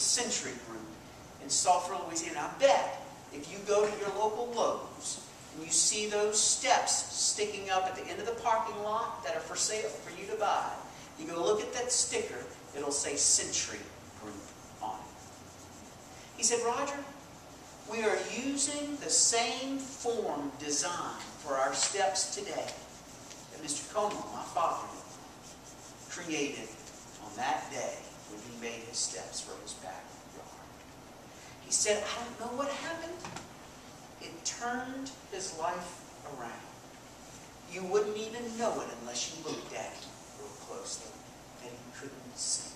Century Group in Sulphur, Louisiana. I bet if you go to your local Lowe's and you see those steps sticking up at the end of the parking lot that are for sale for you to buy, you go look at that sticker, it'll say Century Group on it. He said, Roger, we are using the same form design for our steps today that Mr. Como, my father, created on that day when he made his steps for his backyard. He said, I don't know what happened. It turned his life around. You wouldn't even know it unless you looked at it real closely, and he couldn't see.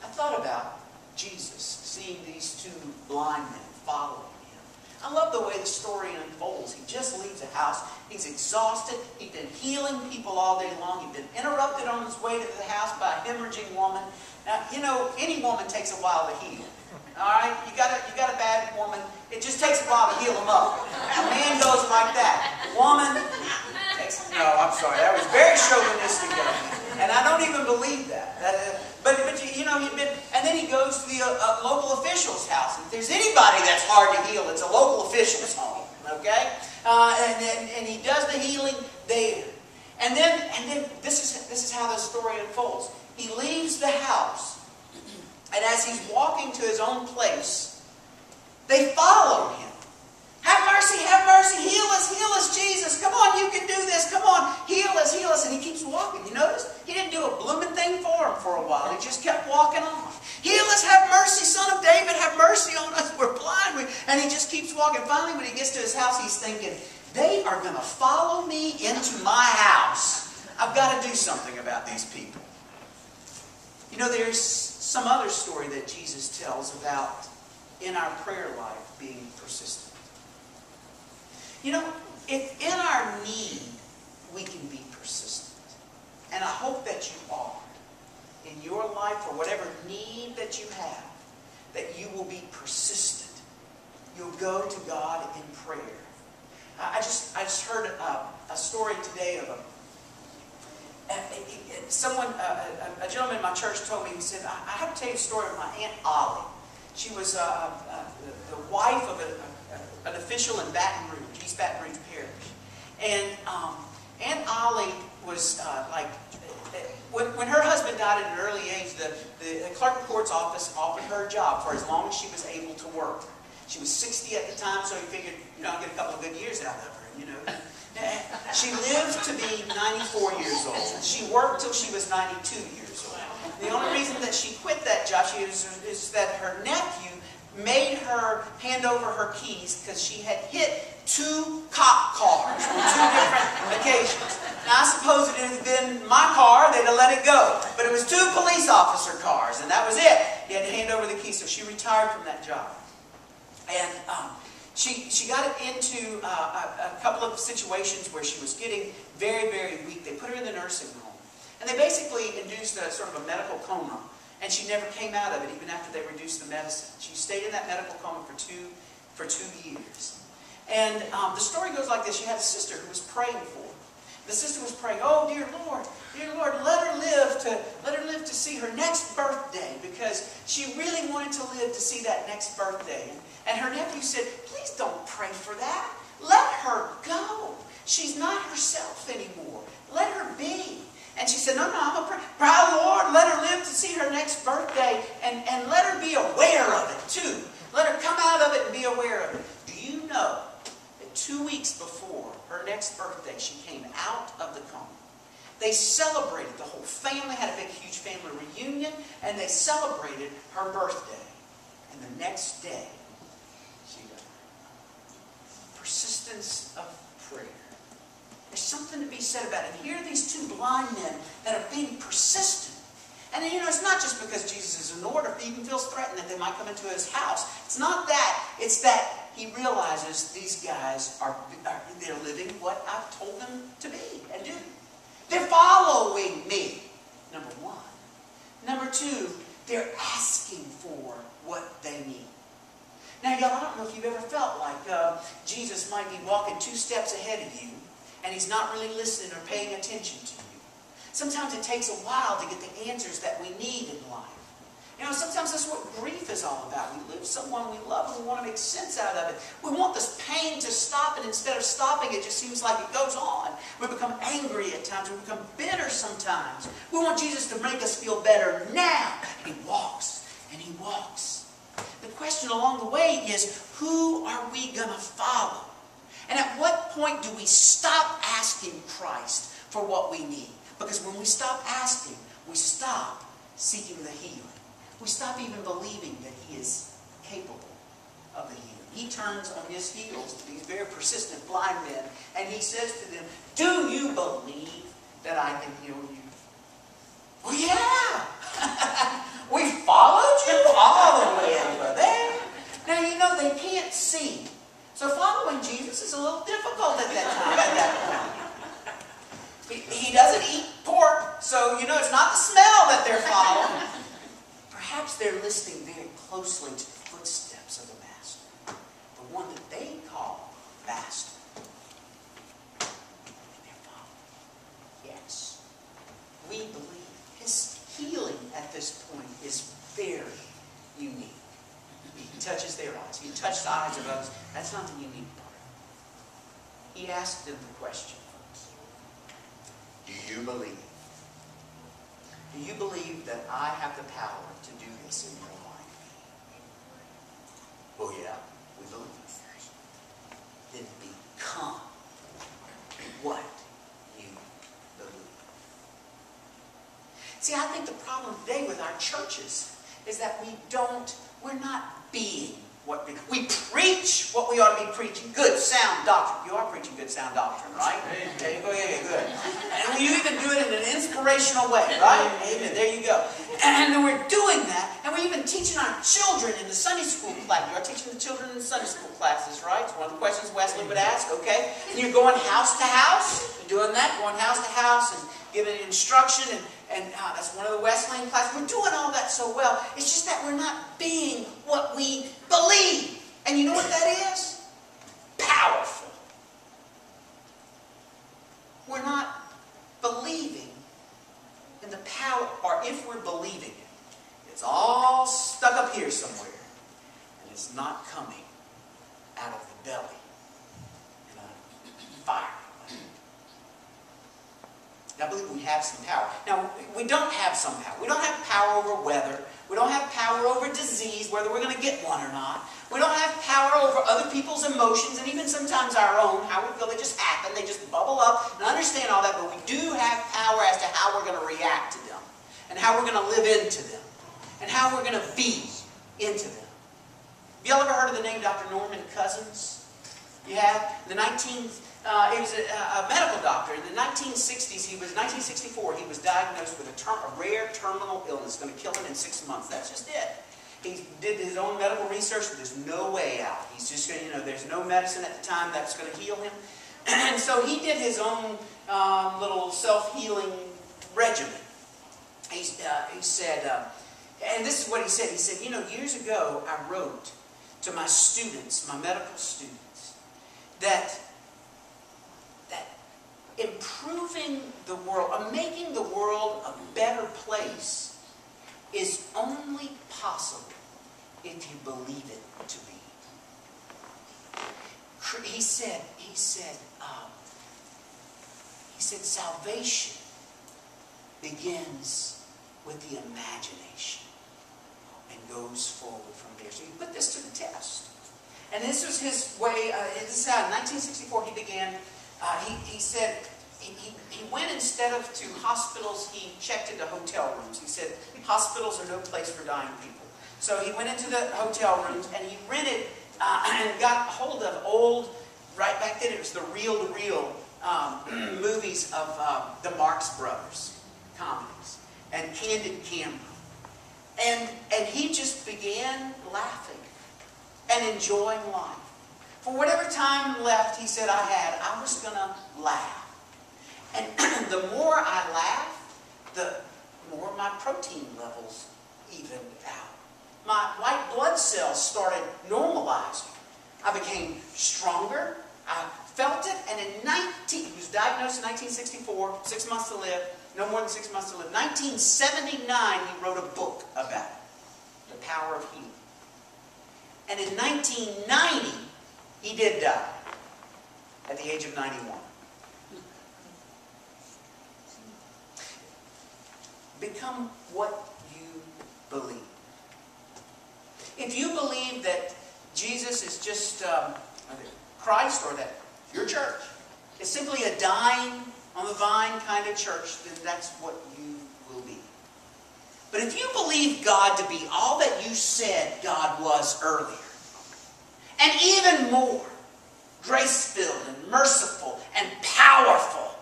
I thought about Jesus seeing these two blind men following him. I love the way the story unfolds. He just leaves the house. He's exhausted. He's been healing people all day long. He's been interrupted on his way to the house by a hemorrhaging woman. Now, you know, any woman takes a while to heal. All right? You got a bad woman. It just takes a while to heal them up. A man goes like that. Woman takes... No, I'm sorry. That was very chauvinistic of me. And I don't even believe that. But you know, he'd been... And then he goes to the local official's house. If there's anybody that's hard to heal, it's a local official's home. Okay? And he does the healing there. And then this is how the story unfolds. He leaves the house. And as he's walking to his own place, they follow him. Have mercy, heal us, Jesus. Come on, you can do this. Come on, heal us. And he keeps walking. You notice? He didn't do a blooming thing for him for a while. He just kept walking on. Heal us, have mercy, Son of David, have mercy on us. We're blind. And he just keeps walking. Finally, when he gets to his house, he's thinking, they are going to follow me into my house. I've got to do something about these people. You know, there's some other story that Jesus tells about in our prayer life being persistent. You know, if in our need we can be persistent, and I hope that you are, in your life or whatever need that you have, that you will be persistent. You'll go to God in prayer. I just heard a story today of a gentleman in my church told me, he said, I have to tell you a story of my Aunt Ollie. She was the wife of an official in Baton Rouge, East Baton Rouge Parish. And Aunt Ollie was when her husband died at an early age, the clerk of court's office offered her a job for as long as she was able to work. She was 60 at the time, so he figured, I'll get a couple of good years out of her, She lived to be 94 years old. She worked till she was 92 years old. The only reason that she quit that job is that her nephew made her hand over her keys because she had hit 2 cop cars on 2 different occasions. Now, I suppose it had been my car, they'd have let it go. But it was 2 police officer cars, and that was it. You had to hand over the keys, so she retired from that job. And she got into a couple of situations where she was getting very, very weak. They put her in the nursing home. And they basically induced a sort of a medical coma. And she never came out of it, even after they reduced the medicine. She stayed in that medical coma for two years. And the story goes like this. She had a sister who was praying for her. The sister was praying, oh, dear Lord, let her live to see her next birthday, because she really wanted to live to see that next birthday. And her nephew said, please don't pray for that. Let her go. She's not herself anymore. Let her be. And she said, no, I'm going to pray. Proud Lord, let her live to see her next birthday, and let her be aware of it too. Let her come out of it and be aware of it. Do you know that 2 weeks before her next birthday, she came out of the coma? They celebrated, the whole family had a big, huge family reunion, and they celebrated her birthday. And the next day, she died. Persistence of prayer. There's something to be said about it. And here are these 2 blind men that are being persistent. And it's not just because Jesus is in order. He even feels threatened that they might come into his house. It's not that. It's that he realizes these guys they're living what I've told them to be and do. They're following me, number 1. Number 2, they're asking for what they need. Now, y'all, I don't know if you've ever felt like Jesus might be walking 2 steps ahead of you, and he's not really listening or paying attention to you. Sometimes it takes a while to get the answers that we need in life. You know, sometimes that's what grief is all about. We lose someone we love and we want to make sense out of it. We want this pain to stop, and instead of stopping, it just seems like it goes on. We become angry at times. We become bitter sometimes. We want Jesus to make us feel better now. He walks and He walks. The question along the way is, who are we going to follow? And at what point do we stop asking Christ for what we need? Because when we stop asking, we stop seeking the healing. We stop even believing that He is capable of the healing. He turns on His heels to these very persistent blind men, and He says to them, do you believe that I can heal you? Well, yeah. We followed you all the way over there. Now, you know, they can't see. So following Jesus is a little difficult at that time, at that point. He doesn't eat pork, so, you know, it's not the smell that they're following. Perhaps they're listening very closely to the footsteps of the Master, the one that they call Master. And they're following. Yes, we believe His healing at this point is very unique. He touches their eyes. He touched the eyes of others. That's not the unique part. He asked them the question first. Do you believe? Do you believe that I have the power to do this in your life? Oh yeah, we believe. Then become what you believe. See, I think the problem today with our churches is that we're not being what we preach what we ought to be preaching. Good, sound doctrine. You are preaching good, sound doctrine, right? There you go, yeah, good. And you even do it in an inspirational way, right? Amen. There you go. And then we're doing that, and we're even teaching our children in the Sunday school class. You are teaching the children in the Sunday school classes, right? It's one of the questions Wesley would ask, okay? And you're going house to house. You're doing that, going house to house and giving instruction, and that's one of the Wesleyan classes. We're doing all that so well. It's just that we're not being what we believe. And you know what that is? Powerful. We're not believing in the power, or if we're believing it, it's all stuck up here somewhere, and it's not coming out of the belly in a fire. I believe we have some power. Now, we don't have some power. We don't have power over weather. We don't have power over disease, whether we're going to get one or not. We don't have power over other people's emotions, and even sometimes our own, how we feel. They just happen. They just bubble up, and understand all that. But we do have power as to how we're going to react to them, and how we're going to live into them, and how we're going to be into them. Have y'all ever heard of the name Dr. Norman Cousins? You have? He was a medical doctor. In the 1960s, 1964, he was diagnosed with a rare terminal illness going to kill him in 6 months. That's just it. He did his own medical research, but there's no way out. He's just going to, there's no medicine at the time that's going to heal him. And so he did his own little self-healing regimen. He said, and this is what he said. He said, years ago, I wrote to my students, my medical students, that improving the world, or making the world a better place, is only possible if you believe it to be. He said, salvation begins with the imagination and goes forward from there. So you put this to the test. And this was his way. This is how in 1964 he began. He said he went, instead of to hospitals, he checked into hotel rooms. He said hospitals are no place for dying people. So he went into the hotel rooms and he rented and got hold of old, right back then it was the reel-to-reel movies of the Marx Brothers comedies and Candid Camera. And he just began laughing and enjoying life. For whatever time left, he said, I was going to laugh. And the more I laughed, the more my protein levels evened out. My white blood cells started normalizing. I became stronger. I felt it. And he was diagnosed in 1964, 6 months to live, no more than 6 months to live. 1979, he wrote a book about it. And in 1990, he did die at the age of 91. Become what you believe. If you believe that Jesus is just Christ, or that your church is simply a dying on the vine kind of church, then that's what you will be. But if you believe God to be all that you said God was earlier, and even more, grace-filled and merciful and powerful,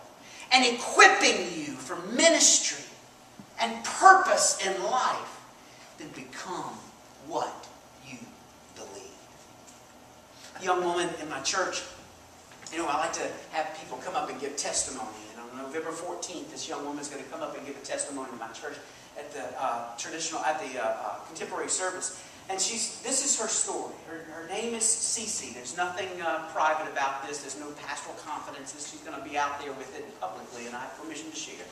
and equipping you for ministry and purpose in life, then become what you believe. A young woman in my church, I like to have people come up and give testimony. And on November 14th, this young woman is going to come up and give a testimony in my church at the contemporary service. And this is her story. Her name is Cece. There's nothing private about this. There's no pastoral confidences. She's going to be out there with it publicly, and I have permission to share.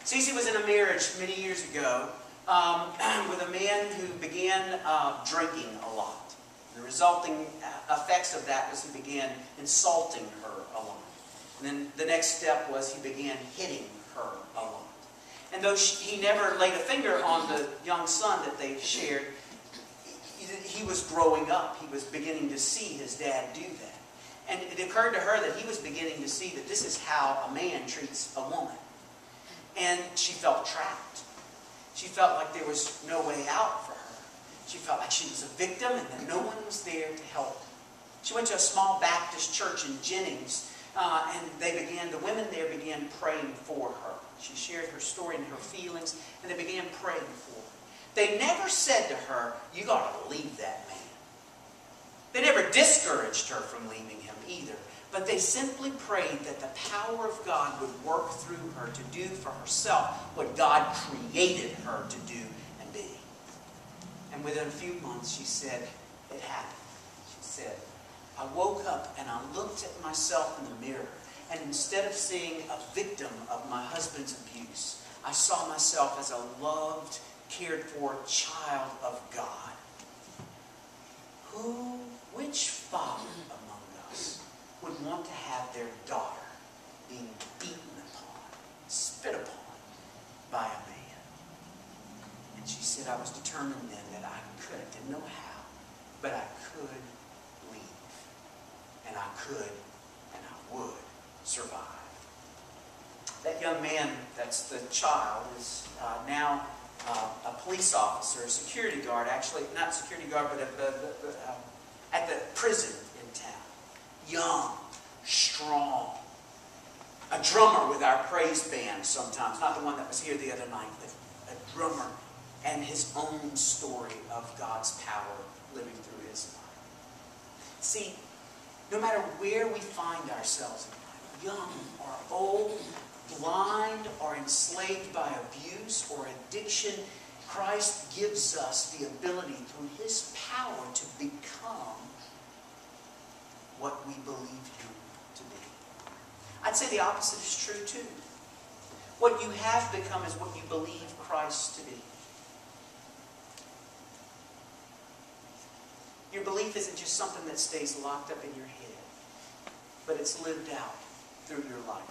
Cece was in a marriage many years ago with a man who began drinking a lot. The resulting effects of that was he began insulting her a lot. And then the next step was he began hitting her a lot. And though he never laid a finger on the young son that they shared, he was growing up. He was beginning to see his dad do that. And it occurred to her that he was beginning to see that this is how a man treats a woman. And she felt trapped. She felt like there was no way out for her. She felt like she was a victim and that no one was there to help her. She went to a small Baptist church in Jennings, and the women there began praying for her. She shared her story and her feelings, and they began praying for her. They never said to her, "You got to leave that man." They never discouraged her from leaving him either. But they simply prayed that the power of God would work through her to do for herself what God created her to do and be. And within a few months, she said, it happened. She said, I woke up and I looked at myself in the mirror, and instead of seeing a victim of my husband's abuse, I saw myself as a loved, cared for child of God. Which father among us would want to have their daughter being beaten upon, spit upon by a man? And she said, I was determined then that I didn't know how, but I could leave. And I could, and I would survive. That young man, that's the child, is now a police officer, a security guard, actually, not security guard, but at the prison in town. Young, strong, a drummer with our praise band sometimes, not the one that was here the other night, but a drummer, and his own story of God's power living through his life. See, no matter where we find ourselves in life, young or old, blind or enslaved by abuse or addiction, Christ gives us the ability through his power to become what we believe him to be. I'd say the opposite is true too. What you have become is what you believe Christ to be. Your belief isn't just something that stays locked up in your head, but it's lived out through your life.